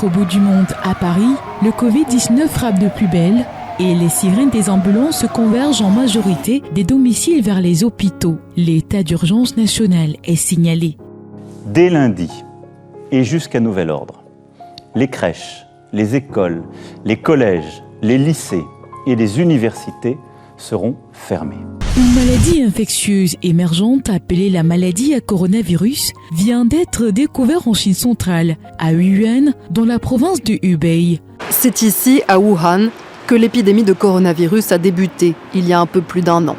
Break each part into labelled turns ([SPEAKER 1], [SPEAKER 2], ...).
[SPEAKER 1] l'autre bout du monde, à Paris, le Covid-19 frappe de plus belle et les sirènes des ambulances convergent en majorité des domiciles vers les hôpitaux. L'état d'urgence national est signalé.
[SPEAKER 2] Dès lundi et jusqu'à nouvel ordre, les crèches, les écoles, les collèges, les lycées et les universités seront fermés.
[SPEAKER 1] Une maladie infectieuse émergente appelée la maladie à coronavirus vient d'être découverte en Chine centrale, à Wuhan, dans la province de Hubei.
[SPEAKER 3] C'est ici, à Wuhan, que l'épidémie de coronavirus a débuté, il y a un peu plus d'1 an.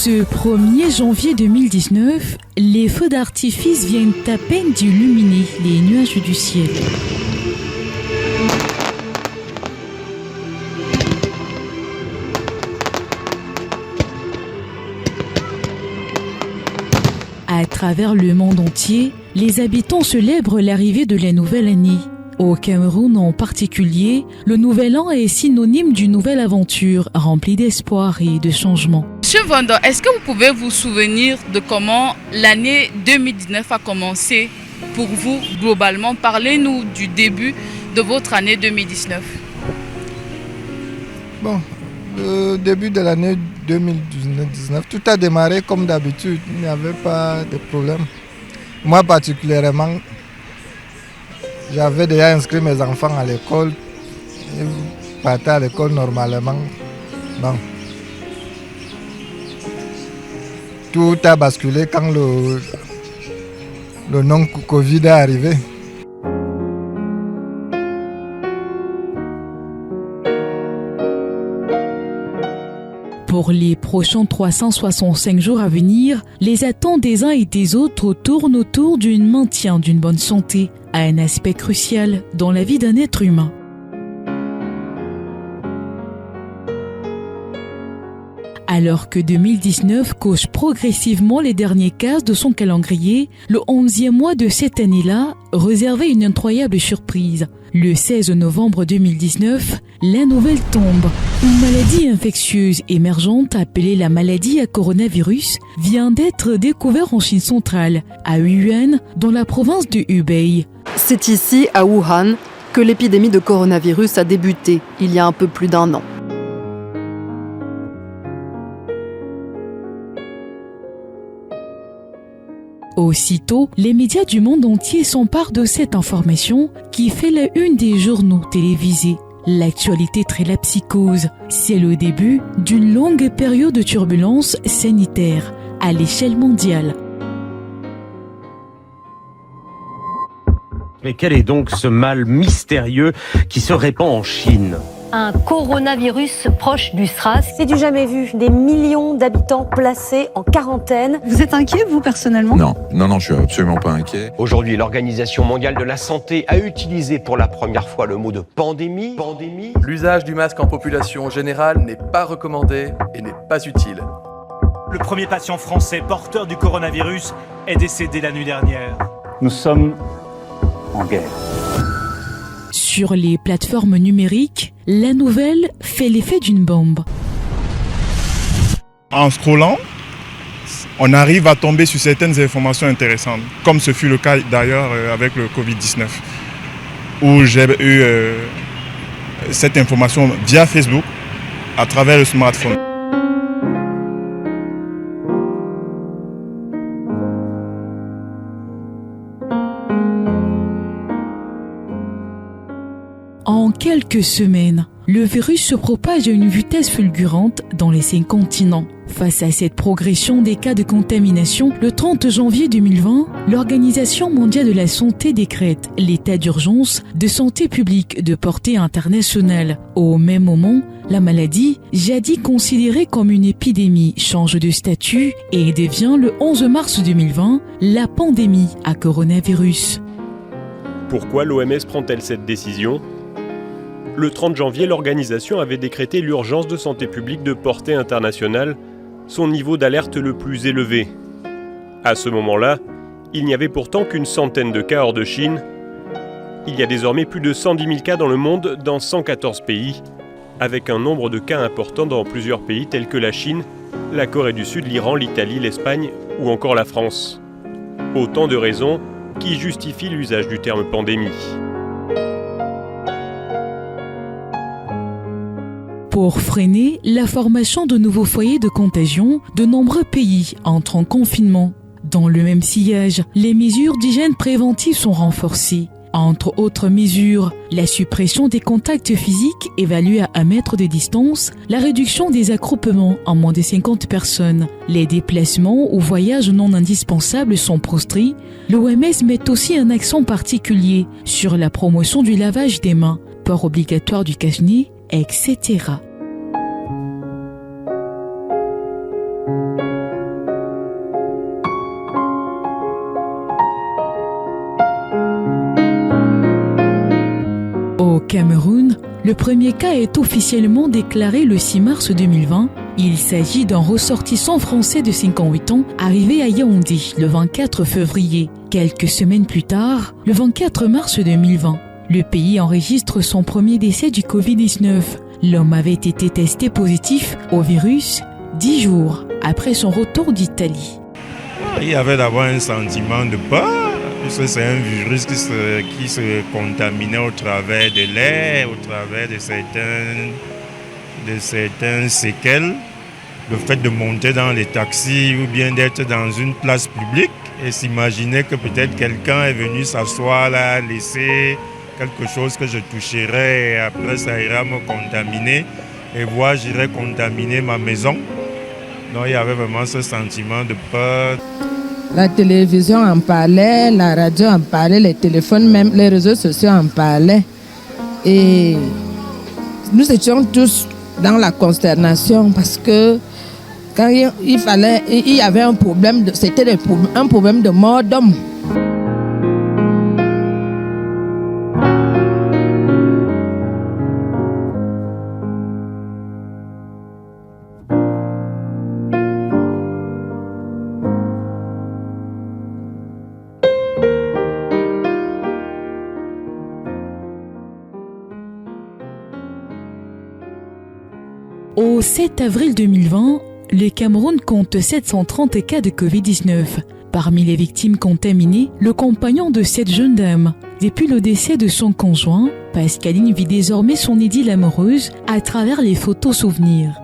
[SPEAKER 1] Ce 1er janvier 2019, les feux d'artifice viennent à peine d'illuminer les nuages du ciel. À travers le monde entier, les habitants célèbrent l'arrivée de la nouvelle année. Au Cameroun en particulier, le nouvel an est synonyme d'une nouvelle aventure remplie d'espoir et de changement.
[SPEAKER 4] Monsieur Vando, est-ce que vous pouvez vous souvenir de comment l'année 2019 a commencé pour vous globalement? Parlez-nous du début de votre année 2019.
[SPEAKER 5] Bon, le début de l'année 2019, tout a démarré comme d'habitude. Il n'y avait pas de problème. Moi particulièrement, j'avais déjà inscrit mes enfants à l'école. Ils partaient à l'école normalement. Bon. Tout a basculé quand le non-Covid est arrivé.
[SPEAKER 1] Pour les prochains 365 jours à venir, les attentes des uns et des autres tournent autour du maintien d'une bonne santé, un aspect crucial dans la vie d'un être humain. Alors que 2019 coche progressivement les derniers cases de son calendrier, le 11e mois de cette année-là réservait une incroyable surprise. Le 16 novembre 2019, la nouvelle tombe. Une maladie infectieuse émergente appelée la maladie à coronavirus vient d'être découverte en Chine centrale, à Wuhan, dans la province de Hubei.
[SPEAKER 3] C'est ici, à Wuhan, que l'épidémie de coronavirus a débuté, il y a un peu plus d'1 an.
[SPEAKER 1] Aussitôt, les médias du monde entier s'emparent de cette information qui fait la une des journaux télévisés. L'actualité traite la psychose. C'est le début d'une longue période de turbulence sanitaire à l'échelle mondiale.
[SPEAKER 6] Mais quel est donc ce mal mystérieux qui se répand en Chine ?
[SPEAKER 7] Un coronavirus proche du SRAS.
[SPEAKER 8] C'est du jamais vu, des millions d'habitants placés en quarantaine.
[SPEAKER 9] Vous êtes inquiet, vous, personnellement ?
[SPEAKER 10] Non, je suis absolument pas inquiet.
[SPEAKER 11] Aujourd'hui, l'Organisation mondiale de la santé a utilisé pour la première fois le mot de pandémie.
[SPEAKER 12] L'usage du masque en population générale n'est pas recommandé et n'est pas utile.
[SPEAKER 13] Le premier patient français porteur du coronavirus est décédé la nuit dernière.
[SPEAKER 2] Nous sommes en guerre.
[SPEAKER 1] Sur les plateformes numériques, la nouvelle fait l'effet d'une bombe.
[SPEAKER 14] En scrollant, on arrive à tomber sur certaines informations intéressantes, comme ce fut le cas d'ailleurs avec le Covid-19, où j'ai eu cette information via Facebook, à travers le smartphone. En quelques semaines, le virus se propage à une vitesse fulgurante dans les 5 continents. Face à cette progression des cas de contamination, le 30 janvier 2020, l'Organisation mondiale de la santé décrète l'état d'urgence de santé publique de portée internationale. Au même moment, la maladie, jadis considérée comme une épidémie, change de statut et devient le 11 mars 2020 la pandémie à coronavirus.
[SPEAKER 15] Pourquoi l'OMS prend-elle cette décision ? Le 30 janvier, l'organisation avait décrété l'urgence de santé publique de portée internationale, son niveau d'alerte le plus élevé. À ce moment-là, Il n'y avait pourtant qu'une centaine de cas hors de Chine. Il y a désormais plus de 110 000 cas dans le monde, dans 114 pays, avec un nombre de cas important dans plusieurs pays tels que la Chine, la Corée du Sud, l'Iran, l'Italie, l'Espagne ou encore la France. Autant de raisons qui justifient l'usage du terme pandémie.
[SPEAKER 1] Pour freiner la formation de nouveaux foyers de contagion, de nombreux pays entrent en confinement. Dans le même sillage, les mesures d'hygiène préventive sont renforcées. Entre autres mesures, la suppression des contacts physiques évalués à 1 mètre de distance, la réduction des attroupements en moins de 50 personnes, les déplacements ou voyages non indispensables sont proscrits. L'OMS met aussi un accent particulier sur la promotion du lavage des mains, port obligatoire du cache-nez, etc. Au Cameroun, le premier cas est officiellement déclaré le 6 mars 2020. Il s'agit d'un ressortissant français de 58 ans arrivé à Yaoundé le 24 février. Quelques semaines plus tard, le 24 mars 2020, le pays enregistre son premier décès du Covid-19. L'homme avait été testé positif au virus 10 jours après son retour d'Italie.
[SPEAKER 9] Il y avait d'abord un sentiment de peur. C'est un virus qui se contaminait au travers de l'air, au travers de certaines séquelles. Le fait de monter dans les taxis ou bien d'être dans une place publique et s'imaginer que peut-être quelqu'un est venu s'asseoir là, laisser quelque chose que je toucherai et après ça ira me contaminer et voir j'irai contaminer ma maison. Donc il y avait vraiment ce sentiment de peur.
[SPEAKER 16] La télévision en parlait, la radio en parlait, les téléphones même, les réseaux sociaux en parlaient. Et nous étions tous dans la consternation parce que quand il y avait un problème, c'était un problème de mort d'homme.
[SPEAKER 1] Au 7 avril 2020, le Cameroun compte 730 cas de Covid-19. Parmi les victimes contaminées, le compagnon de cette jeune dame. Depuis le décès de son conjoint, Pascaline vit désormais son idylle amoureuse à travers les photos souvenirs.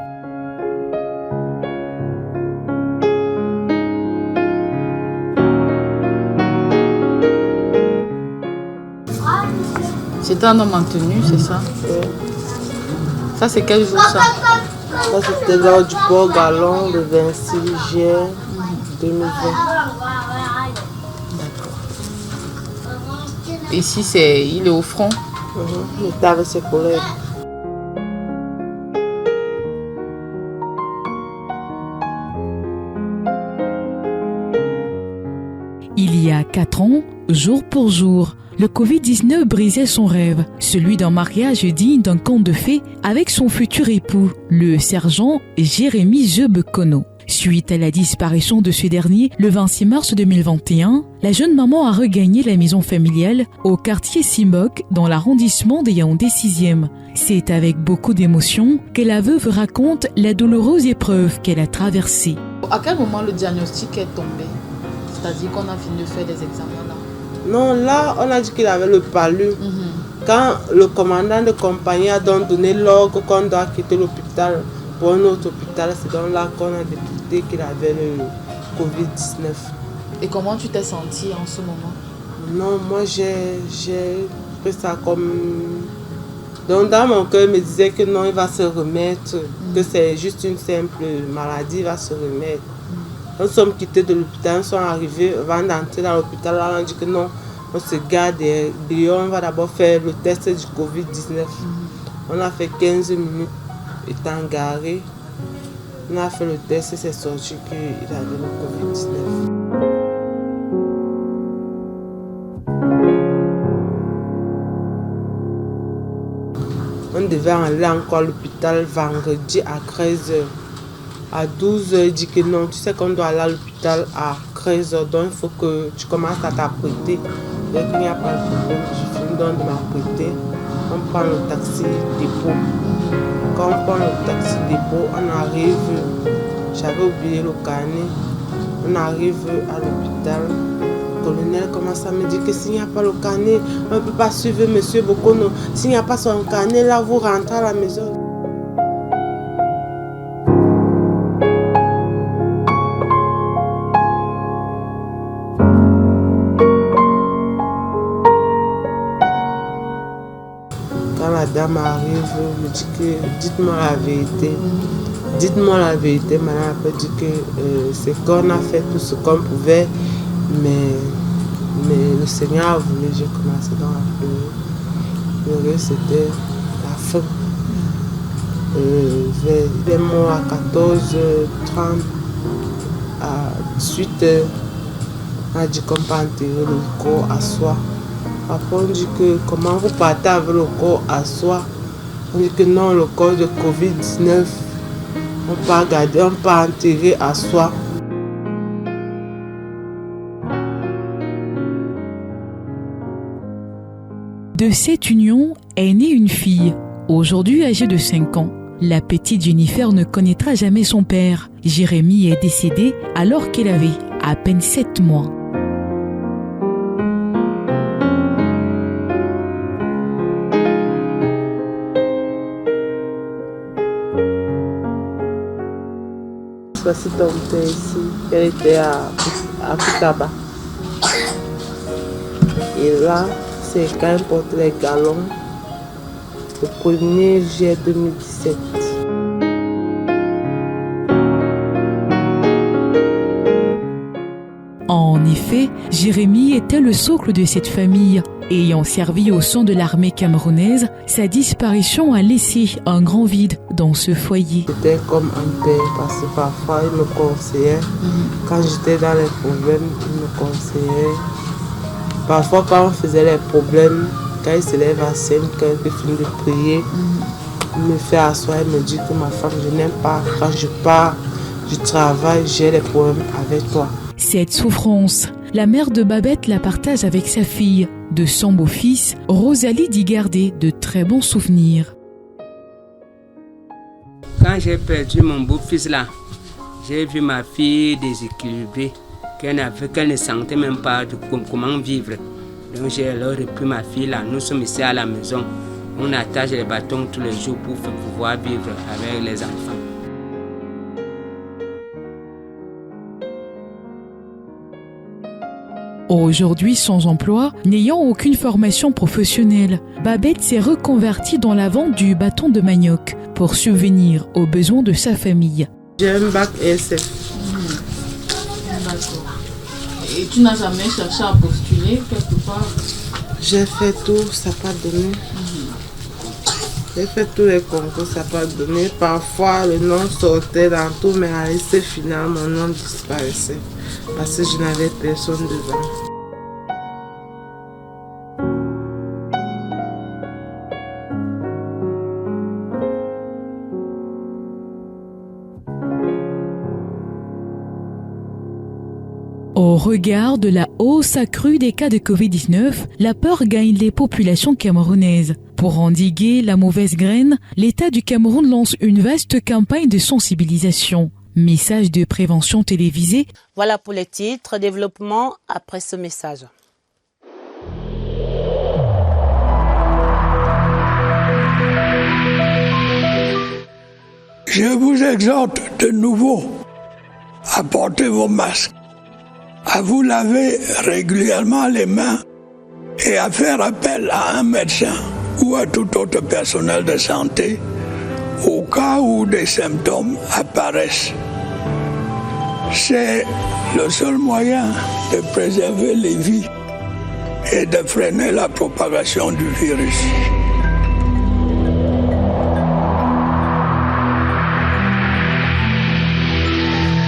[SPEAKER 4] C'est un homme en tenue, c'est ça? Ça, c'est quel jour ça?
[SPEAKER 17] Ça, c'était lors du port Galon, le 26 juillet 2020.
[SPEAKER 4] D'accord. Ici, il est au front?
[SPEAKER 17] Il était avec ses collègues.
[SPEAKER 1] Il y a 4 ans, jour pour jour, le Covid-19 brisait son rêve, celui d'un mariage digne d'un conte de fées avec son futur époux, le sergent Jérémy Zebekono. Suite à la disparition de ce dernier, le 26 mars 2021, la jeune maman a regagné la maison familiale au quartier Simbok dans l'arrondissement de Yaoundé 6e. C'est avec beaucoup d'émotion que la veuve raconte la douloureuse épreuve qu'elle a traversée.
[SPEAKER 4] À quel moment le diagnostic est tombé? C'est-à-dire qu'on a fini de faire des examens là?
[SPEAKER 17] Non, là, on a dit qu'il avait le palu. Quand le commandant de compagnie a donc donné l'ordre qu'on doit quitter l'hôpital pour un autre hôpital, c'est donc là qu'on a détecté qu'il avait le Covid-19.
[SPEAKER 4] Et comment tu t'es sentie en ce moment?
[SPEAKER 17] Non, moi j'ai pris ça comme... Donc dans mon cœur, il me disait que non, il va se remettre, que c'est juste une simple maladie, il va se remettre. Nous sommes quittés de l'hôpital, nous sommes arrivés, avant d'entrer dans l'hôpital, là, on dit que non, on se garde dehors, on va d'abord faire le test du Covid-19. On a fait 15 minutes étant garé. On a fait le test et c'est sorti qu'il avait le Covid-19. On devait aller encore à l'hôpital vendredi à 13h. À 12h, il dit que non, tu sais qu'on doit aller à l'hôpital à crise, donc il faut que tu commences à t'apprêter. Dès qu'il n'y a pas de problème, je finis donc de m'apprêter. On prend le taxi dépôt. Quand on prend le taxi dépôt, on arrive, j'avais oublié le carnet, on arrive à l'hôpital. Le colonel commence à me dire que s'il n'y a pas le carnet, on ne peut pas suivre M. Bokono. S'il n'y a pas son carnet, là, vous rentrez à la maison. Quand la dame arrive, elle me dit que dites-moi la vérité. Dites-moi la vérité. Madame a dit que c'est qu'on a fait tout ce qu'on pouvait, mais le Seigneur a voulu. J'ai commencé dans la pleurer. C'était la fin. Il est mort à 14h30. À 18h, on a dit qu'on peut enterrer le corps à soi. Après, on dit que comment vous partez avec le corps à soi. On dit que non, le corps de Covid-19, on peut garder, on peut enterrer à soi.
[SPEAKER 1] De cette union est née une fille, aujourd'hui âgée de 5 ans. La petite Jennifer ne connaîtra jamais son père. Jérémy est décédé alors qu'elle avait à peine 7 mois.
[SPEAKER 17] Voici ton père ici, elle était à Koutaba. Et là, c'est quand elle porte les galons, le 1er juillet 2017.
[SPEAKER 1] En effet, Jérémy était le socle de cette famille. Ayant servi au sein de l'armée camerounaise, sa disparition a laissé un grand vide dans ce foyer.
[SPEAKER 17] C'était comme un père parce que parfois il me conseillait. Quand j'étais dans les problèmes, il me conseillait. Parfois quand on faisait les problèmes, quand il se lève à 5 heures, il finit de prier, il me fait asseoir et me dit que ma femme, je n'aime pas. Quand je pars du travail, j'ai des problèmes avec toi.
[SPEAKER 1] Cette souffrance, la mère de Babette la partage avec sa fille. De son beau-fils, Rosalie d'y garder de très bons souvenirs.
[SPEAKER 18] Quand j'ai perdu mon beau-fils là, j'ai vu ma fille déséquilibrée, qu'elle ne sentait même pas comment vivre. Donc j'ai alors repris ma fille là, nous sommes ici à la maison. On attache les bâtons tous les jours pour pouvoir vivre avec les enfants.
[SPEAKER 1] Aujourd'hui sans emploi, n'ayant aucune formation professionnelle, Babette s'est reconvertie dans la vente du bâton de manioc pour subvenir aux besoins de sa famille.
[SPEAKER 17] J'ai un bac ESF.
[SPEAKER 4] Et tu n'as jamais cherché à postuler quelque part?
[SPEAKER 17] J'ai fait tout, ça n'a pas donné. J'ai fait tous les concours, ça n'a pas donné. Parfois, le nom sortait dans tout, mais à l'issue finale, mon nom disparaissait. Parce que je n'avais personne devant.
[SPEAKER 1] Au regard de la hausse accrue des cas de Covid-19, la peur gagne les populations camerounaises. Pour endiguer la mauvaise graine, l'État du Cameroun lance une vaste campagne de sensibilisation. Message de prévention télévisé.
[SPEAKER 8] Voilà pour les titres. Développement après ce message.
[SPEAKER 19] Je vous exhorte de nouveau à porter vos masques, à vous laver régulièrement les mains et à faire appel à un médecin ou à tout autre personnel de santé au cas où des symptômes apparaissent. C'est le seul moyen de préserver les vies et de freiner la propagation du virus.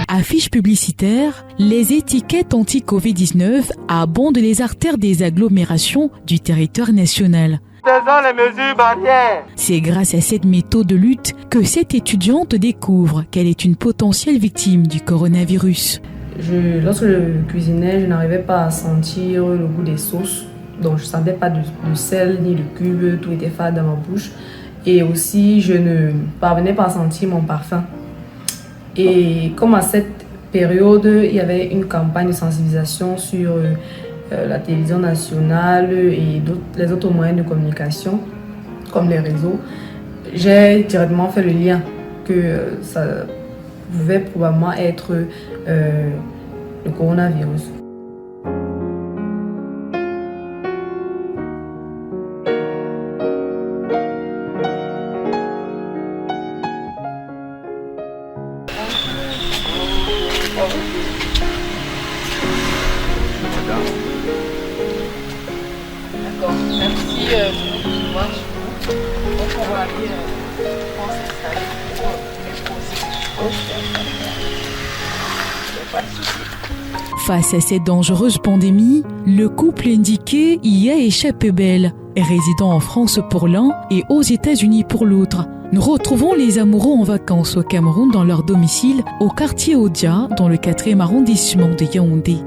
[SPEAKER 1] Affiche publicitaire, les étiquettes anti-Covid-19 abondent les artères des agglomérations du territoire national.
[SPEAKER 20] Les mesures barrières.
[SPEAKER 1] C'est grâce à cette méthode de lutte que cette étudiante découvre qu'elle est une potentielle victime du coronavirus.
[SPEAKER 21] lorsque je cuisinais, je n'arrivais pas à sentir le goût des sauces. Donc je ne sentais pas de sel ni de cube, tout était fade dans ma bouche. Et aussi, je ne parvenais pas à sentir mon parfum. Et comme à cette période, il y avait une campagne de sensibilisation sur la télévision nationale et les autres moyens de communication, comme les réseaux, j'ai directement fait le lien que ça pouvait probablement être le coronavirus.
[SPEAKER 4] D'accord, merci de nous voir. Donc on va aller prendre s'installer pour
[SPEAKER 1] Face à cette dangereuse pandémie, le couple indiqué y a échappé belle, résidant en France pour l'un et aux États-Unis pour l'autre. Nous retrouvons les amoureux en vacances au Cameroun dans leur domicile au quartier Odia, dans le 4e arrondissement de Yaoundé.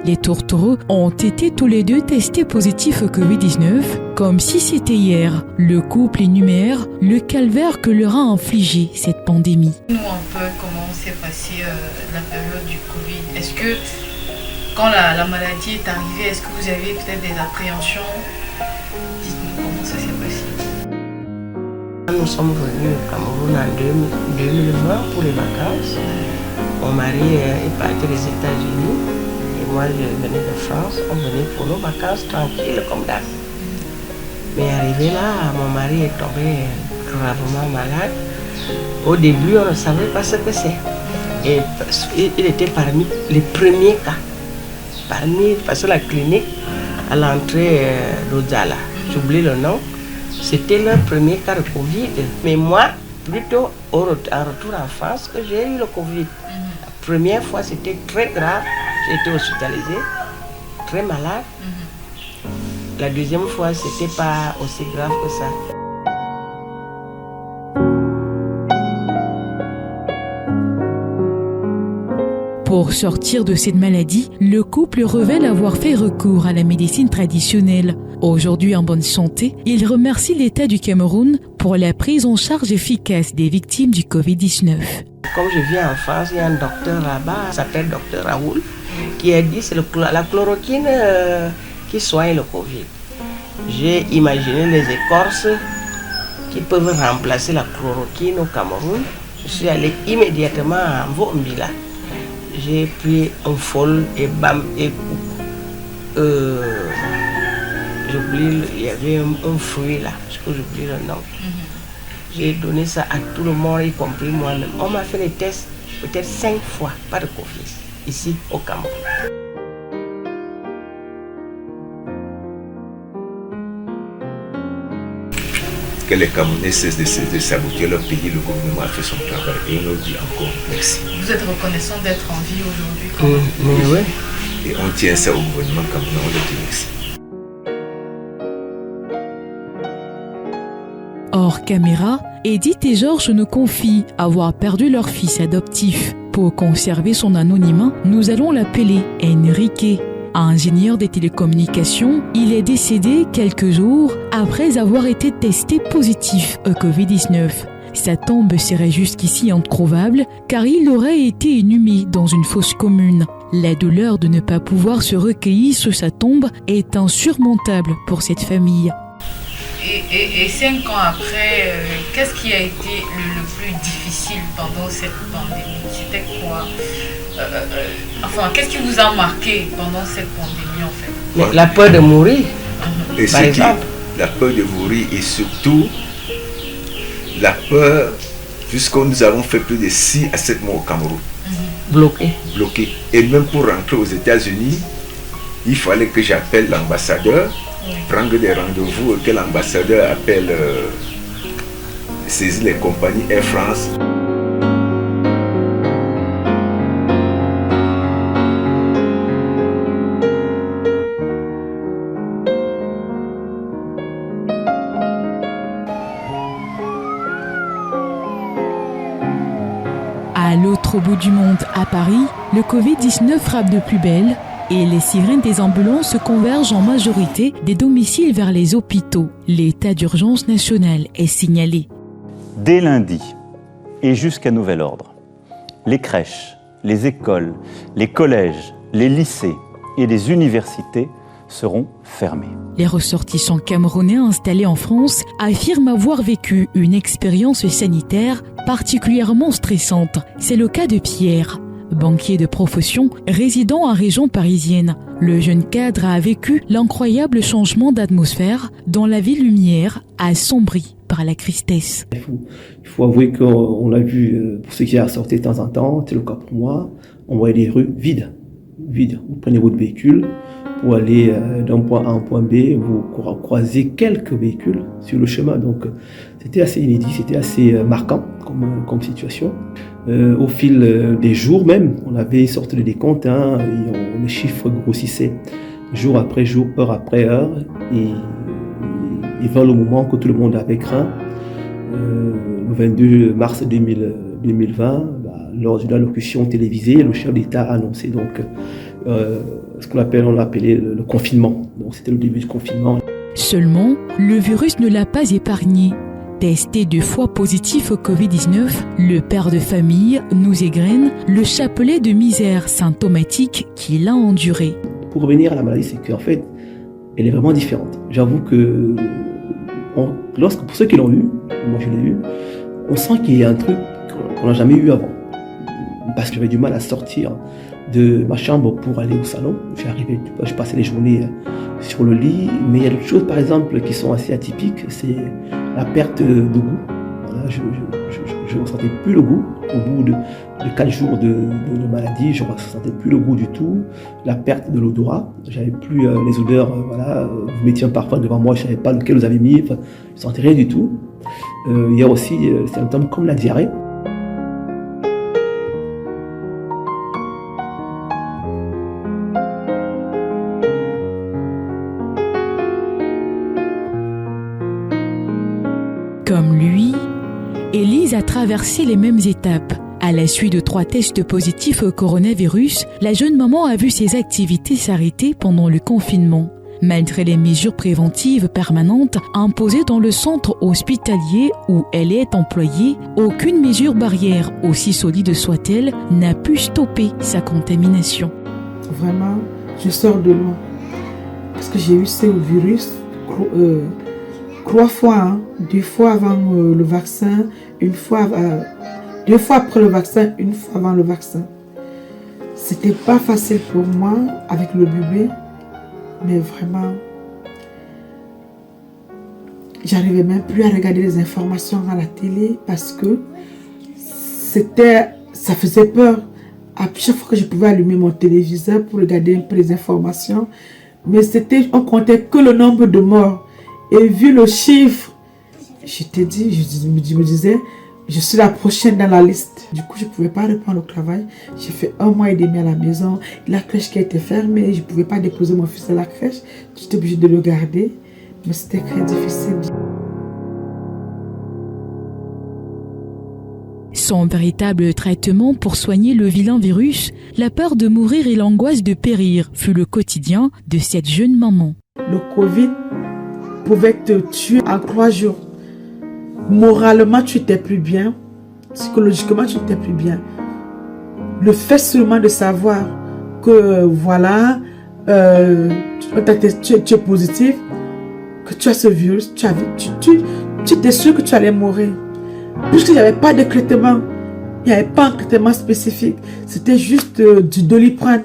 [SPEAKER 1] Les tourtereaux ont été tous les deux testés positifs au Covid-19, comme si c'était hier. Le couple énumère le calvaire que leur a infligé cette pandémie.
[SPEAKER 4] Nous un peu comment s'est passée la période du Covid. Est-ce que quand la maladie est arrivée, est-ce que vous avez peut-être des appréhensions? Dites-nous comment ça s'est passé.
[SPEAKER 18] Nous sommes venus au Cameroun en 2020 pour les vacances. Mon mari est parti des États-Unis. Moi, je venais de France, on venait pour nos vacances tranquilles comme d'hab. Mais arrivé là, mon mari est tombé gravement malade. Au début, on ne savait pas ce que c'est. Et il était parmi les premiers cas. Parce que la clinique, à l'entrée d'Odzala, j'oublie le nom, c'était leur premier cas de Covid. Mais moi, plutôt en retour en France, que j'ai eu le Covid. La première fois, c'était très grave. J'ai été hospitalisée, très malade. La deuxième fois, c'était pas aussi grave que ça.
[SPEAKER 1] Pour sortir de cette maladie, le couple révèle avoir fait recours à la médecine traditionnelle. Aujourd'hui en bonne santé, il remercie l'État du Cameroun pour la prise en charge efficace des victimes du Covid-19.
[SPEAKER 18] Comme je viens en France, il y a un docteur là-bas, il s'appelle docteur Raoul, qui a dit que c'est la chloroquine qui soigne le Covid. J'ai imaginé les écorces qui peuvent remplacer la chloroquine au Cameroun. Je suis allé immédiatement à Mvombila. J'ai pris un fol et bam et j'oublie, il y avait un fruit là, j'oublie le nom. J'ai donné ça à tout le monde, y compris moi-même. On m'a fait les tests peut-être 5 fois, pas de Covid, ici au Cameroun.
[SPEAKER 22] Que les Camerounais cessent de saboter leur pays, le gouvernement a fait son travail et on leur dit encore merci.
[SPEAKER 4] Vous êtes reconnaissant d'être en vie aujourd'hui quand même.
[SPEAKER 22] Oui. Et on tient ça au gouvernement camerounais, on leur dit merci.
[SPEAKER 1] Hors caméra, Edith et Georges nous confient avoir perdu leur fils adoptif. Pour conserver son anonymat, nous allons l'appeler Enrique. Ingénieur des télécommunications, il est décédé quelques jours après avoir été testé positif au Covid-19. Sa tombe serait jusqu'ici introuvable car il aurait été inhumé dans une fosse commune. La douleur de ne pas pouvoir se recueillir sur sa tombe est insurmontable pour cette famille.
[SPEAKER 4] Et 5 ans après, qu'est-ce qui a été le plus difficile pendant cette pandémie? C'était quoi? Enfin, qu'est-ce qui vous a marqué pendant cette pandémie en fait?
[SPEAKER 18] La peur de mourir,
[SPEAKER 22] par exemple. La peur de mourir et surtout la peur, puisque nous avons fait plus de 6 à 7 mois au Cameroun. Bloqué. Et même pour rentrer aux États-Unis, il fallait que j'appelle l'ambassadeur, prendre des rendez-vous et que l'ambassadeur appelle, saisir les compagnies Air France.
[SPEAKER 1] À l'autre l'autre bout du monde, à Paris, le Covid-19 frappe de plus belle et les sirènes des ambulances convergent en majorité des domiciles vers les hôpitaux. L'état d'urgence national est signalé.
[SPEAKER 2] Dès lundi et jusqu'à nouvel ordre, les crèches, les écoles, les collèges, les lycées et les universités seront fermés.
[SPEAKER 1] Les ressortissants camerounais installés en France affirment avoir vécu une expérience sanitaire particulièrement stressante. C'est le cas de Pierre, banquier de profession résidant en région parisienne. Le jeune cadre a vécu l'incroyable changement d'atmosphère dont la ville lumière a sombri par la tristesse.
[SPEAKER 3] Il faut avouer qu'on l'a vu, pour ceux qui sortent de temps en temps, c'est le cas pour moi, on voyait les rues vides. Vous prenez votre véhicule pour aller d'un point A à un point B, vous croisez quelques véhicules sur le chemin. Donc c'était assez inédit, c'était assez marquant comme situation. Au fil des jours même, on avait une sorte de décompte, les chiffres grossissaient jour après jour, heure après heure, et vers le moment que tout le monde avait craint, le 22 mars 2020, lors d'une allocution télévisée, le chef d'État a annoncé donc ce qu'on appelait le confinement. Donc c'était le début du confinement.
[SPEAKER 1] Seulement, le virus ne l'a pas épargné. Testé 2 fois positif au Covid-19, le père de famille nous égrène le chapelet de misère symptomatique qu'il a enduré.
[SPEAKER 3] Pour revenir à la maladie, c'est qu'en fait, elle est vraiment différente. J'avoue que pour ceux qui l'ont eu, moi je l'ai eu, on sent qu'il y a un truc qu'on n'a jamais eu avant. Parce que j'avais du mal à sortir de ma chambre pour aller au salon. Je passais les journées sur le lit, mais il y a d'autres choses par exemple qui sont assez atypiques, c'est la perte de goût. Voilà, je ne ressentais plus le goût. Au bout de 4 jours de maladie, je ne ressentais plus le goût du tout. La perte de l'odorat, j'avais plus les odeurs, vous mettiez un parfum devant moi, je ne savais pas lequel vous avez mis, je ne sentais rien du tout. Il y a aussi des symptômes comme la diarrhée.
[SPEAKER 1] Comme lui, Élise a traversé les mêmes étapes. À la suite de 3 tests positifs au coronavirus, la jeune maman a vu ses activités s'arrêter pendant le confinement. Malgré les mesures préventives permanentes imposées dans le centre hospitalier où elle est employée, aucune mesure barrière, aussi solide soit-elle, n'a pu stopper sa contamination.
[SPEAKER 5] Vraiment, je sors de loin. Parce que j'ai eu ce virus 3 fois, 2 fois avant le vaccin, 2 fois après le vaccin, 1 fois avant le vaccin. C'était pas facile pour moi avec le bébé, mais vraiment, j'arrivais même plus à regarder les informations à la télé parce que ça faisait peur. À chaque fois que je pouvais allumer mon téléviseur pour regarder un peu les informations, mais on comptait que le nombre de morts. Et vu le chiffre, je me disais, je suis la prochaine dans la liste. Du coup, je ne pouvais pas reprendre le travail. J'ai fait 1 mois et demi à la maison. La crèche qui a été fermée, je ne pouvais pas déposer mon fils à la crèche. J'étais obligée de le garder. Mais c'était très difficile.
[SPEAKER 1] Son véritable traitement pour soigner le vilain virus, la peur de mourir et l'angoisse de périr fut le quotidien de cette jeune maman.
[SPEAKER 5] Le Covid pouvait te tuer en 3 jours. Moralement, tu n'étais plus bien. Psychologiquement, tu n'étais plus bien. Le fait seulement de savoir que voilà, tu es positif, que tu as ce virus, tu étais sûr que tu allais mourir. Puisqu'il n'y avait pas de traitement, il n'y avait pas un traitement spécifique. C'était juste du Doliprane.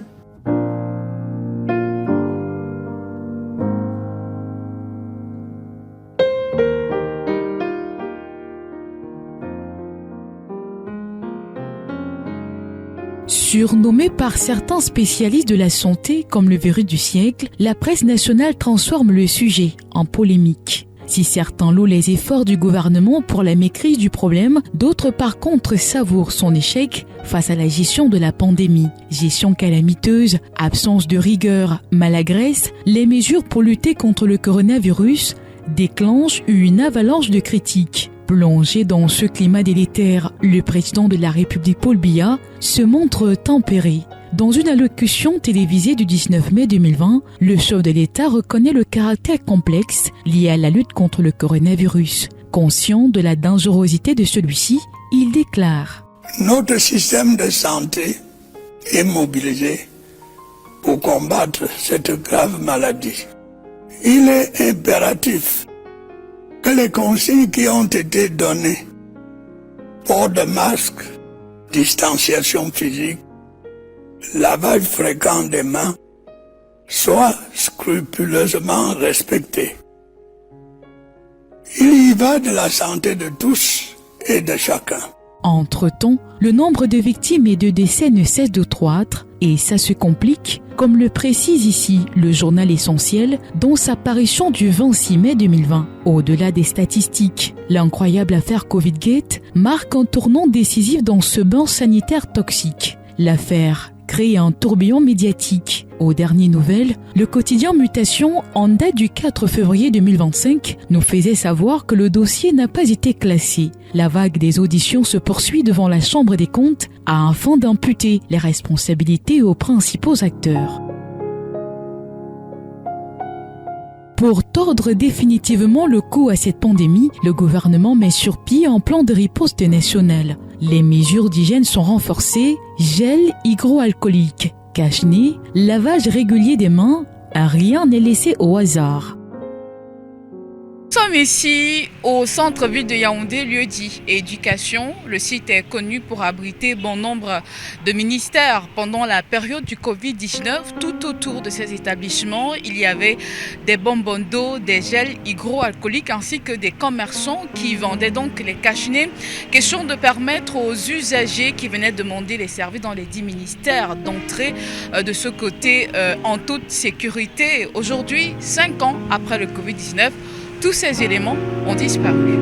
[SPEAKER 1] Surnommé par certains spécialistes de la santé comme le virus du siècle, la presse nationale transforme le sujet en polémique. Si certains louent les efforts du gouvernement pour la maîtrise du problème, d'autres par contre savourent son échec face à la gestion de la pandémie. Gestion calamiteuse, absence de rigueur, maladresse, les mesures pour lutter contre le coronavirus déclenchent une avalanche de critiques. Plongé dans ce climat délétère, le président de la République Paul Biya se montre tempéré. Dans une allocution télévisée du 19 mai 2020, le chef de l'État reconnaît le caractère complexe lié à la lutte contre le coronavirus. Conscient de la dangerosité de celui-ci, il déclare:
[SPEAKER 19] Notre système de santé est mobilisé pour combattre cette grave maladie. Il est impératif que les consignes qui ont été données, port de masque, distanciation physique, lavage fréquent des mains, soient scrupuleusement respectées. Il y va de la santé de tous et de chacun.
[SPEAKER 1] Entre-temps, le nombre de victimes et de décès ne cesse de croître et ça se complique, comme le précise ici le journal Essentiel dans sa parution du 26 mai 2020. Au-delà des statistiques, l'incroyable affaire Covid-Gate marque un tournant décisif dans ce bain sanitaire toxique. L'affaire crée un tourbillon médiatique. Aux dernières nouvelles, le quotidien Mutation, en date du 4 février 2025, nous faisait savoir que le dossier n'a pas été classé. La vague des auditions se poursuit devant la Chambre des comptes afin d'imputer les responsabilités aux principaux acteurs. Pour tordre définitivement le cou à cette pandémie, le gouvernement met sur pied un plan de riposte national. Les mesures d'hygiène sont renforcées, gel hydroalcoolique, cache-nez, lavage régulier des mains, rien n'est laissé au hasard.
[SPEAKER 4] Nous sommes ici au centre-ville de Yaoundé, lieu dit éducation. Le site est connu pour abriter bon nombre de ministères. Pendant la période du Covid-19, tout autour de ces établissements, il y avait des bonbons d'eau, des gels hydroalcooliques ainsi que des commerçants qui vendaient donc les cache-nez. Question de permettre aux usagers qui venaient demander les services dans les 10 ministères d'entrer de ce côté en toute sécurité. Aujourd'hui, 5 ans après le Covid-19, tous ces éléments ont disparu.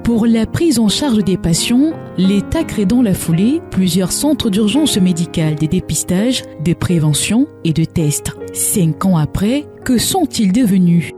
[SPEAKER 1] Pour la prise en charge des patients, l'État crée dans la foulée plusieurs centres d'urgence médicale, de dépistage, de prévention et de tests. 5 ans après, que sont-ils devenus ?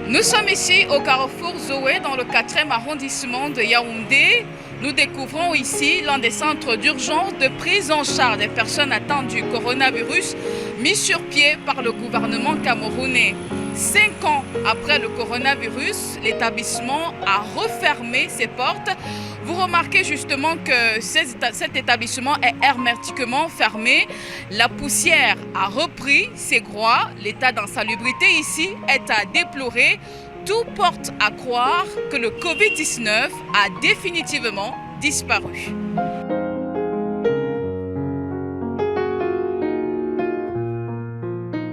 [SPEAKER 4] Nous sommes ici au carrefour Zoé dans le 4e arrondissement de Yaoundé. Nous découvrons ici l'un des centres d'urgence de prise en charge des personnes atteintes du coronavirus mis sur pied par le gouvernement camerounais. 5 ans après le coronavirus, l'établissement a refermé ses portes. Vous remarquez justement que cet établissement est hermétiquement fermé. La poussière a repris ses groies. L'état d'insalubrité ici est à déplorer. Tout porte à croire que le Covid-19 a définitivement disparu.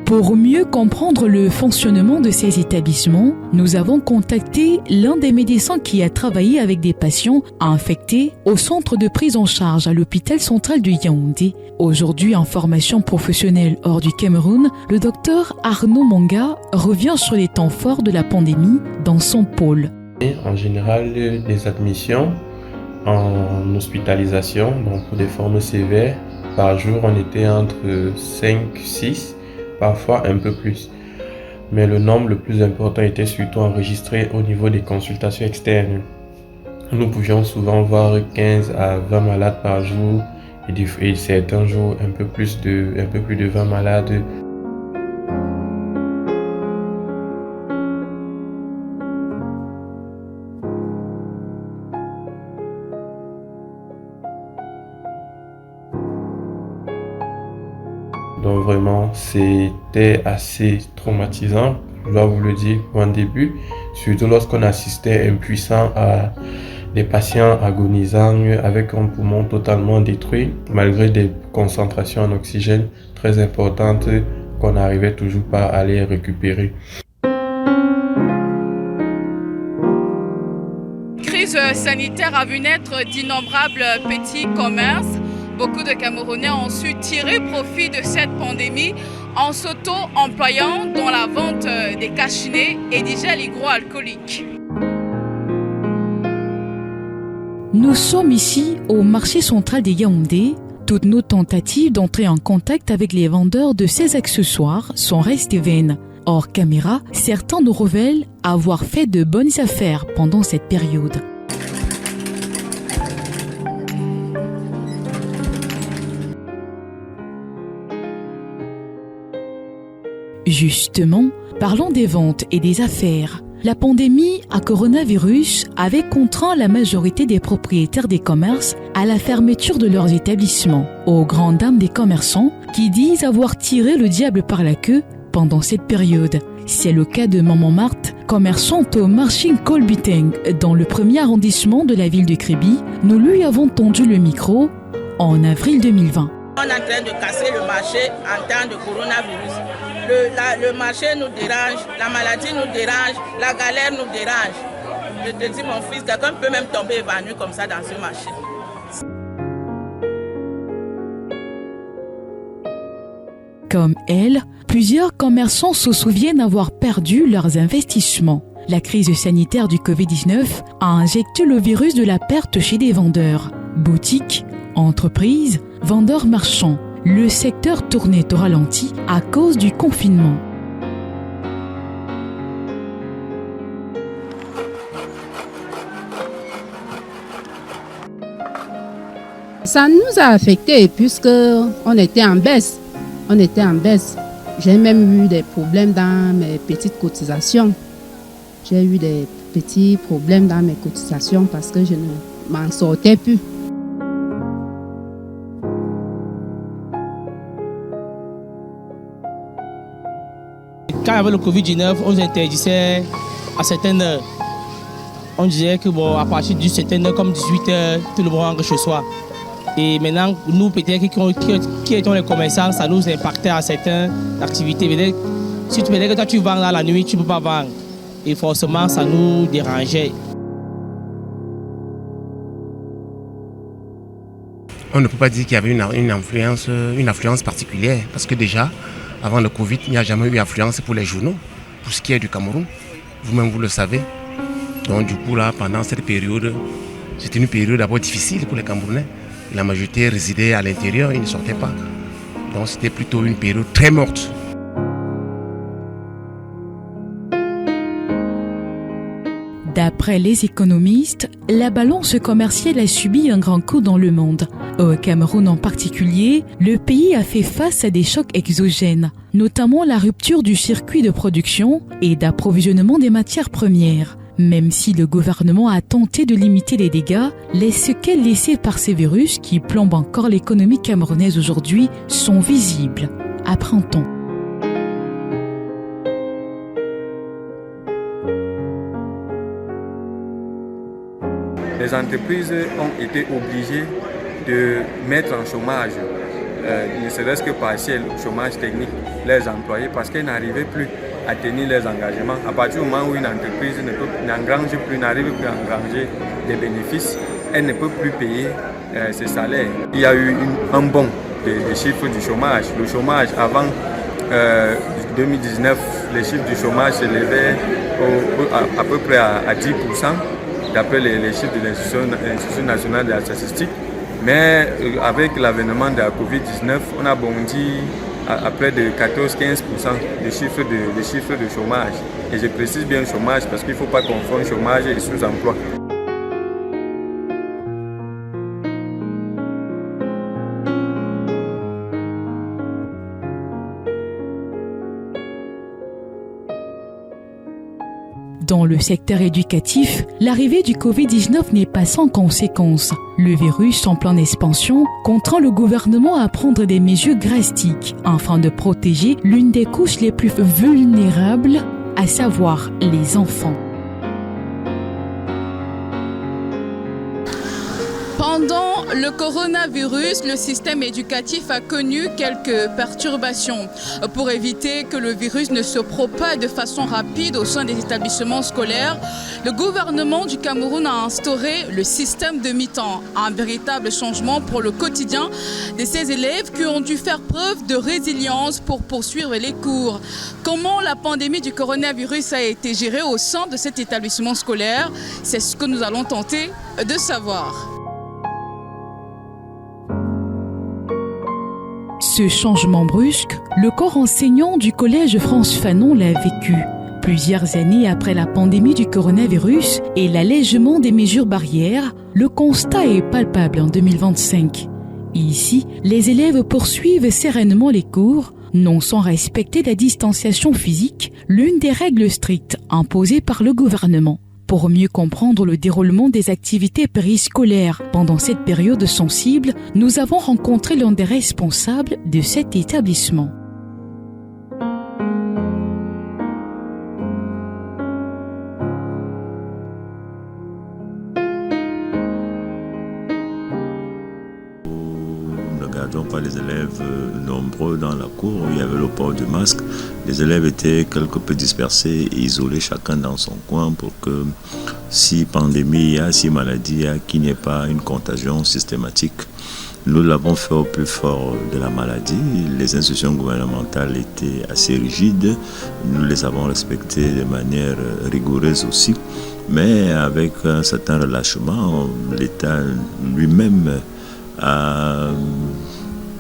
[SPEAKER 1] Pour mieux comprendre le fonctionnement de ces établissements, nous avons contacté l'un des médecins qui a travaillé avec des patients infectés au centre de prise en charge à l'hôpital central de Yaoundé. Aujourd'hui en formation professionnelle hors du Cameroun, le docteur Arnaud Monga revient sur les temps forts de la pandémie dans son pôle.
[SPEAKER 6] En général, les admissions en hospitalisation, donc pour des formes sévères, par jour, on était entre 5-6, parfois un peu plus. Mais le nombre le plus important était surtout enregistré au niveau des consultations externes. Nous pouvions souvent voir 15 à 20 malades par jour et certains jours un peu plus de 20 malades. Donc vraiment, c'était assez traumatisant, je dois vous le dire, pour un début, surtout lorsqu'on assistait impuissant à des patients agonisants avec un poumon totalement détruit, malgré des concentrations en oxygène très importantes qu'on n'arrivait toujours pas à les récupérer.
[SPEAKER 4] Crise sanitaire a vu naître d'innombrables petits commerces. Beaucoup de Camerounais ont su tirer profit de cette pandémie
[SPEAKER 7] en s'auto-employant dans la vente des cachinets et des gels hydroalcooliques.
[SPEAKER 1] Nous sommes ici au marché central des Yaoundé. Toutes nos tentatives d'entrer en contact avec les vendeurs de ces accessoires sont restées vaines. Hors caméra, certains nous révèlent avoir fait de bonnes affaires pendant cette période. Justement, parlons des ventes et des affaires. La pandémie à coronavirus avait contraint la majorité des propriétaires des commerces à la fermeture de leurs établissements, aux grandes dames des commerçants qui disent avoir tiré le diable par la queue pendant cette période. C'est le cas de Maman Marthe, commerçante au marché Kolbiteng, dans le 1er arrondissement de la ville de Kribi. Nous lui avons tendu le micro en avril 2020.
[SPEAKER 10] On est en train de casser le marché en temps de coronavirus. Le marché nous dérange, la maladie nous dérange, la galère nous dérange. Je te dis mon fils, quelqu'un peut même tomber évanoui comme ça dans ce marché.
[SPEAKER 1] Comme elle, plusieurs commerçants se souviennent avoir perdu leurs investissements. La crise sanitaire du Covid-19 a injecté le virus de la perte chez des vendeurs. Boutiques, entreprises, vendeurs marchands. Le secteur tournait au ralenti à cause du confinement.
[SPEAKER 23] Ça nous a affectés puisque on était en baisse. J'ai même eu des problèmes dans mes petites cotisations. J'ai eu des petits problèmes dans mes cotisations parce que je ne m'en sortais plus.
[SPEAKER 24] Quand il y avait le Covid-19, on nous interdisait à certaines heures. On disait que bon, à partir d'une certaine heure, comme 18h, tout le monde rentre chez soi. Et maintenant, nous, peut-être qui étions les commerçants, ça nous impactait à certaines activités. Si tu veux que toi tu vends dans la nuit, tu ne peux pas vendre. Et forcément, ça nous dérangeait.
[SPEAKER 25] On ne peut pas dire qu'il y avait une influence particulière, parce que déjà, avant le Covid, il n'y a jamais eu influence pour les journaux, pour ce qui est du Cameroun. Vous-même, vous le savez. Donc du coup, là, pendant cette période, c'était une période d'abord difficile pour les Camerounais. La majorité résidait à l'intérieur, ils ne sortaient pas. Donc c'était plutôt une période très morte.
[SPEAKER 1] D'après les économistes, la balance commerciale a subi un grand coup dans le monde. Au Cameroun en particulier, le pays a fait face à des chocs exogènes, notamment la rupture du circuit de production et d'approvisionnement des matières premières. Même si le gouvernement a tenté de limiter les dégâts, les séquelles laissées par ces virus qui plombent encore l'économie camerounaise aujourd'hui sont visibles. Apprend-on.
[SPEAKER 26] Les entreprises ont été obligées de mettre en chômage, ne serait-ce que partiel, chômage technique, les employés parce qu'ils n'arrivaient plus à tenir les engagements. À partir du moment où une entreprise n'engrange plus, n'arrive plus à engranger des bénéfices, elle ne peut plus payer ses salaires. Il y a eu un bond des chiffres du chômage. Le chômage avant 2019, les chiffres du chômage s'élevaient à peu près à 10%, d'après les chiffres de l'Institut national de la statistique. Mais avec l'avènement de la Covid-19, on a bondi à près de 14-15% des chiffres de chômage. Et je précise bien chômage parce qu'il ne faut pas confondre chômage et sous-emploi.
[SPEAKER 1] Dans le secteur éducatif, l'arrivée du Covid-19 n'est pas sans conséquences. Le virus en pleine expansion contraint le gouvernement à prendre des mesures drastiques afin de protéger l'une des couches les plus vulnérables, à savoir les enfants.
[SPEAKER 21] Pendant
[SPEAKER 7] le coronavirus, le système éducatif a connu quelques perturbations. Pour éviter que le virus ne se propage de façon rapide au sein des établissements scolaires, le gouvernement du Cameroun a instauré le système de mi-temps, un véritable changement pour le quotidien de ces élèves qui ont dû faire preuve de résilience pour poursuivre les cours. Comment la pandémie du coronavirus a été gérée au sein de cet établissement scolaire? C'est ce que nous allons tenter de savoir.
[SPEAKER 1] Ce changement brusque, le corps enseignant du collège France Fanon l'a vécu. Plusieurs années après la pandémie du coronavirus et l'allègement des mesures barrières, le constat est palpable en 2025. Ici, les élèves poursuivent sereinement les cours, non sans respecter la distanciation physique, l'une des règles strictes imposées par le gouvernement. Pour mieux comprendre le déroulement des activités périscolaires pendant cette période sensible, nous avons rencontré l'un des responsables de cet établissement.
[SPEAKER 9] Pas les élèves nombreux dans la cour, il y avait le port du masque. Les élèves étaient quelque peu dispersés et isolés chacun dans son coin pour que si pandémie il y a, si maladie il y a, qu'il n'y ait pas une contagion systématique. Nous l'avons fait au plus fort de la maladie. Les institutions gouvernementales étaient assez rigides. Nous les avons respectées de manière rigoureuse aussi. Mais avec un certain relâchement, l'État lui-même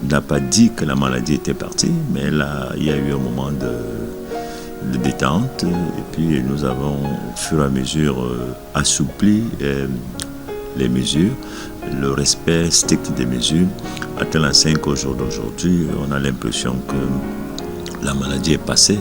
[SPEAKER 9] n'a pas dit que la maladie était partie, mais là, il y a eu un moment de détente et puis nous avons, au fur et à mesure, assoupli les mesures, le respect strict des mesures, à tel enseigne qu'au jour d'aujourd'hui, on a l'impression que la maladie est passée.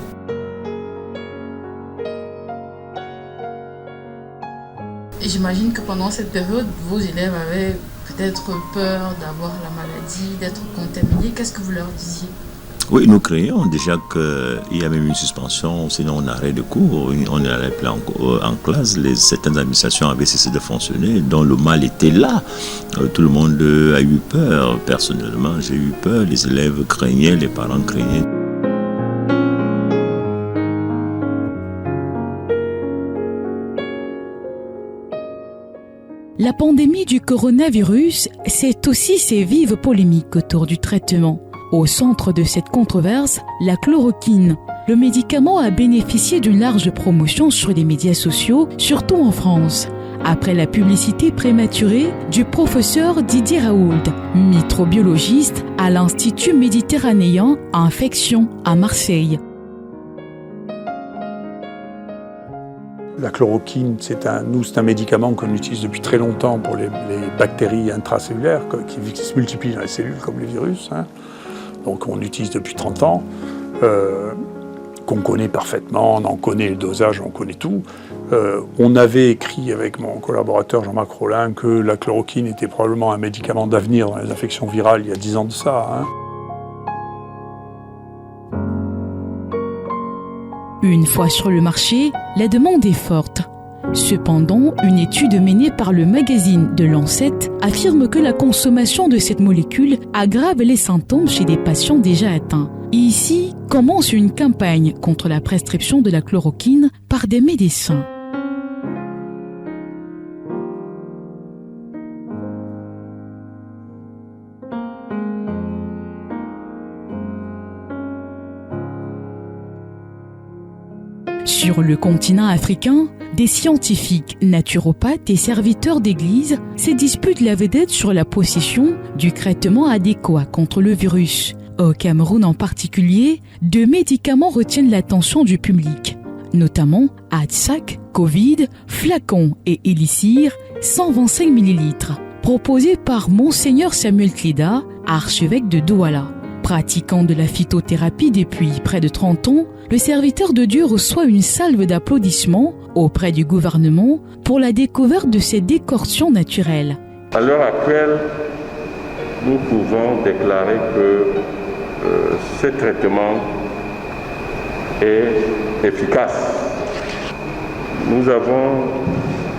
[SPEAKER 7] J'imagine que pendant cette période, vos élèves avaient peut-être peur d'avoir la maladie, d'être contaminés. Qu'est-ce que vous leur disiez?
[SPEAKER 9] Oui, nous craignons déjà qu'il y a même une suspension, sinon un arrêt de cours. On n'allait plus en classe. Certaines administrations avaient cessé de fonctionner, donc le mal était là. Tout le monde a eu peur. Personnellement, j'ai eu peur. Les élèves craignaient, les parents craignaient.
[SPEAKER 1] La pandémie du coronavirus, c'est aussi ces vives polémiques autour du traitement. Au centre de cette controverse, la chloroquine. Le médicament a bénéficié d'une large promotion sur les médias sociaux, surtout en France, après la publicité prématurée du professeur Didier Raoult, microbiologiste à l'Institut méditerranéen Infection à Marseille.
[SPEAKER 11] La chloroquine, c'est un médicament qu'on utilise depuis très longtemps pour les bactéries intracellulaires qui se multiplient dans les cellules comme les virus. Donc on l'utilise depuis 30 ans, qu'on connaît parfaitement, on en connaît le dosage, on connaît tout. On avait écrit avec mon collaborateur Jean-Marc Rollin que la chloroquine était probablement un médicament d'avenir dans les infections virales il y a 10 ans de ça.
[SPEAKER 1] Une fois sur le marché, la demande est forte. Cependant, une étude menée par le magazine The Lancet affirme que la consommation de cette molécule aggrave les symptômes chez des patients déjà atteints. Ici commence une campagne contre la prescription de la chloroquine par des médecins. Sur le continent africain, des scientifiques, naturopathes et serviteurs d'église se disputent la vedette sur la possession du traitement adéquat contre le virus. Au Cameroun en particulier, 2 médicaments retiennent l'attention du public, notamment Adsac, Covid, flacon et Élixir, 125 ml, proposés par Monseigneur Samuel Cléda, archevêque de Douala. Pratiquant de la phytothérapie depuis près de 30 ans, le serviteur de Dieu reçoit une salve d'applaudissements auprès du gouvernement pour la découverte de ces décoctions naturelles.
[SPEAKER 12] À l'heure actuelle, nous pouvons déclarer que ce traitement est efficace. Nous avons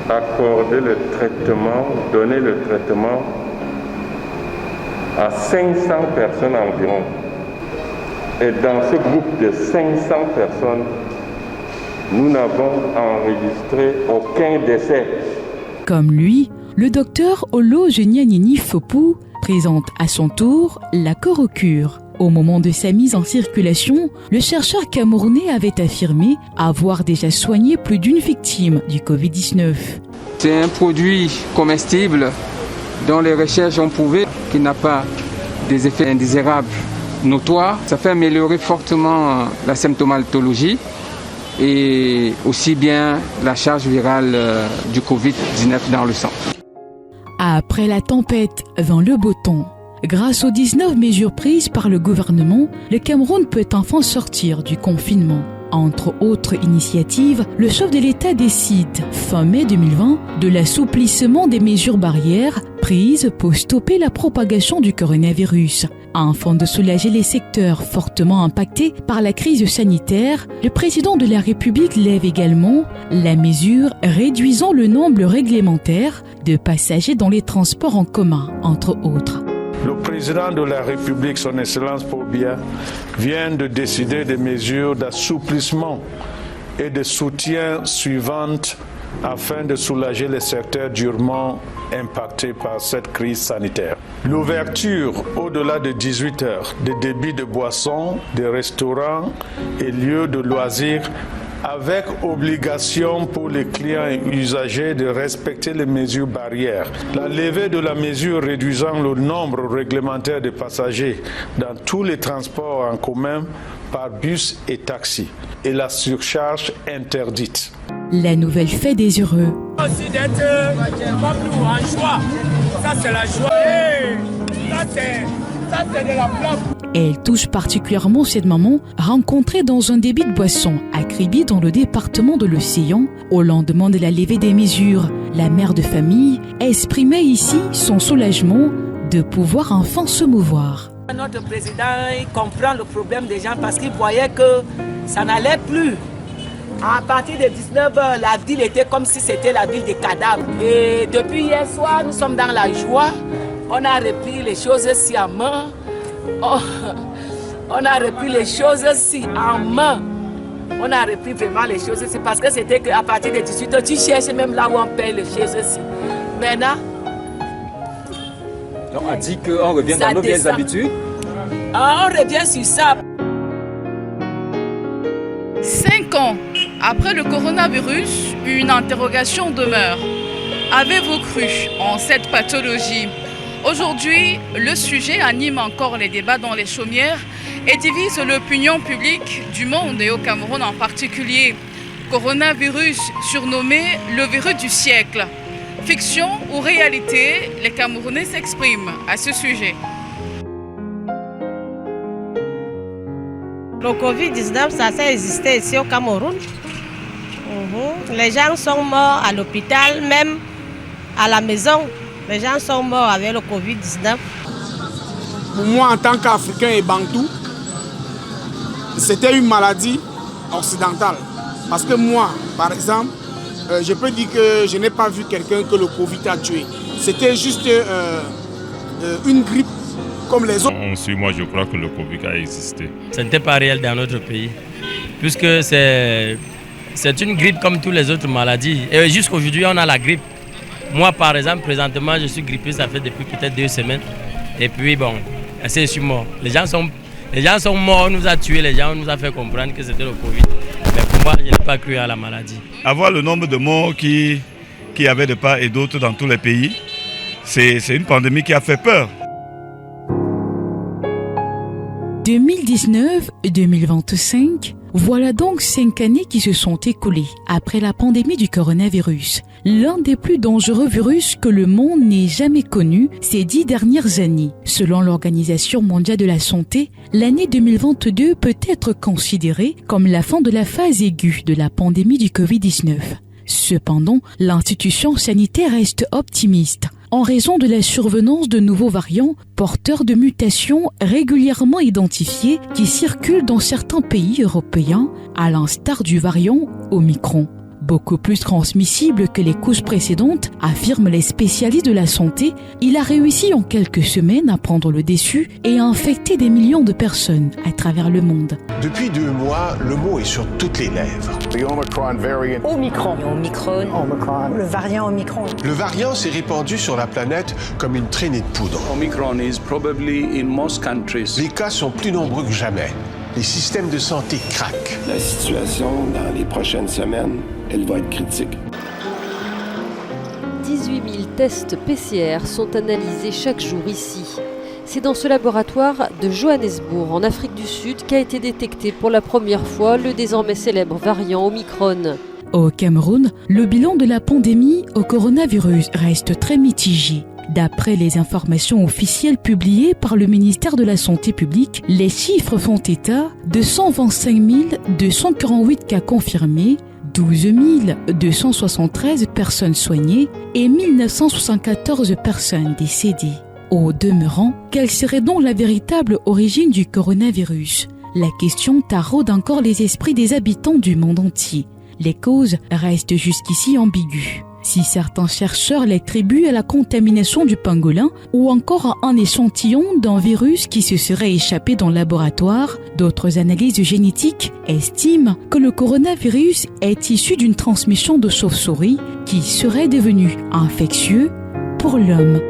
[SPEAKER 12] accordé le traitement, donné le traitement à 500 personnes environ. Et dans ce groupe de 500 personnes, nous n'avons enregistré aucun décès.
[SPEAKER 1] Comme lui, le docteur Olo Genianini Fopu présente à son tour la Corocure. Au moment de sa mise en circulation, le chercheur camerounais avait affirmé avoir déjà soigné plus d'une victime du Covid-19.
[SPEAKER 8] C'est un produit comestible dont les recherches ont prouvé qu'il n'a pas des effets indésirables notoires. Ça fait améliorer fortement la symptomatologie et aussi bien la charge virale du Covid-19 dans le sang.
[SPEAKER 1] Après la tempête, vint le beau temps. Grâce aux 19 mesures prises par le gouvernement, le Cameroun peut enfin sortir du confinement. Entre autres initiatives, le chef de l'État décide, fin mai 2020, de l'assouplissement des mesures barrières prises pour stopper la propagation du coronavirus. Afin de soulager les secteurs fortement impactés par la crise sanitaire, le président de la République lève également la mesure réduisant le nombre réglementaire de passagers dans les transports en commun, entre autres.
[SPEAKER 13] Le président de la République, son Excellence Paul Biya, vient de décider des mesures d'assouplissement et de soutien suivantes afin de soulager les secteurs durement impactés par cette crise sanitaire. L'ouverture au-delà de 18 heures des débits de boissons, des restaurants et lieux de loisirs avec obligation pour les clients et usagers de respecter les mesures barrières. La levée de la mesure réduisant le nombre réglementaire de passagers dans tous les transports en commun par bus et taxi et la surcharge interdite.
[SPEAKER 1] La nouvelle fait des heureux.
[SPEAKER 14] Aussi d'être comme nous en joie. Ça c'est la joie. Ça c'est de la flamme.
[SPEAKER 1] Elle touche particulièrement cette maman rencontrée dans un débit de boisson à Kribi dans le département de l'Océan. Au lendemain de la levée des mesures, la mère de famille exprimait ici son soulagement de pouvoir enfin se mouvoir.
[SPEAKER 15] Notre président il comprend le problème des gens parce qu'il voyait que ça n'allait plus. À partir de 19h, la ville était comme si c'était la ville des cadavres. Et depuis hier soir, nous sommes dans la joie. On a repris les choses si en main. On a repris les choses si en main. On a repris vraiment les choses ici parce que c'était qu'à partir de 18h, tu cherches même là où on paye les choses ici. Maintenant,
[SPEAKER 16] donc on dit qu'on revient dans nos vieilles habitudes.
[SPEAKER 15] On revient sur ça.
[SPEAKER 7] 5 ans après le coronavirus, une interrogation demeure. Avez-vous cru en cette pathologie ? Aujourd'hui, le sujet anime encore les débats dans les chaumières et divise l'opinion publique du monde et au Cameroun en particulier. Coronavirus surnommé le virus du siècle. Fiction ou réalité, les Camerounais s'expriment à ce sujet.
[SPEAKER 17] Le Covid-19, ça a existé ici au Cameroun. Les gens sont morts à l'hôpital, même à la maison. Les gens sont morts avec le Covid-19.
[SPEAKER 27] Pour moi, en tant qu'Africain et Bantou, c'était une maladie occidentale. Parce que moi, par exemple, je peux dire que je n'ai pas vu quelqu'un que le Covid a tué. C'était juste une grippe comme les autres.
[SPEAKER 28] Moi, je crois que le Covid a existé.
[SPEAKER 29] Ce n'était pas réel dans notre pays, puisque c'est une grippe comme toutes les autres maladies. Et jusqu'aujourd'hui, on a la grippe. Moi, par exemple, présentement, je suis grippé, ça fait depuis peut-être 2 semaines. Et puis, bon, je suis mort. Les gens sont morts, on nous a tués, les gens, on nous a fait comprendre que c'était le Covid. Mais pour moi, je n'ai pas cru à la maladie.
[SPEAKER 28] Avoir le nombre de morts qui y avait de part et d'autre dans tous les pays, c'est une pandémie qui a fait peur.
[SPEAKER 1] 2019-2025, voilà donc 5 années qui se sont écoulées après la pandémie du coronavirus. L'un des plus dangereux virus que le monde n'ait jamais connu ces 10 dernières années. Selon l'Organisation mondiale de la santé, l'année 2022 peut être considérée comme la fin de la phase aiguë de la pandémie du Covid-19. Cependant, l'institution sanitaire reste optimiste en raison de la survenance de nouveaux variants porteurs de mutations régulièrement identifiées qui circulent dans certains pays européens, à l'instar du variant Omicron. Beaucoup plus transmissible que les couches précédentes, affirment les spécialistes de la santé, il a réussi en quelques semaines à prendre le dessus et à infecter des millions de personnes à travers le monde.
[SPEAKER 2] Depuis 2 mois, le mot est sur toutes les lèvres.
[SPEAKER 3] Omicron. Le variant Omicron.
[SPEAKER 2] Le variant s'est répandu sur la planète comme une traînée de poudre.
[SPEAKER 4] Omicron is probably in most countries.
[SPEAKER 2] Les cas sont plus nombreux que jamais. Les systèmes de santé craquent.
[SPEAKER 5] La situation dans les prochaines semaines, elle va être critique.
[SPEAKER 6] 18 000 tests PCR sont analysés chaque jour ici. C'est dans ce laboratoire de Johannesburg, en Afrique du Sud, qu'a été détecté pour la première fois le désormais célèbre variant Omicron.
[SPEAKER 1] Au Cameroun, le bilan de la pandémie au coronavirus reste très mitigé. D'après les informations officielles publiées par le ministère de la Santé publique, les chiffres font état de 125 248 cas confirmés, 12 273 personnes soignées et 1974 personnes décédées. Au demeurant, quelle serait donc la véritable origine du coronavirus? La question taraude encore les esprits des habitants du monde entier. Les causes restent jusqu'ici ambiguës. Si certains chercheurs l'attribuent à la contamination du pangolin ou encore à un échantillon d'un virus qui se serait échappé dans le laboratoire, d'autres analyses génétiques estiment que le coronavirus est issu d'une transmission de chauve-souris qui serait devenu infectieux pour l'homme.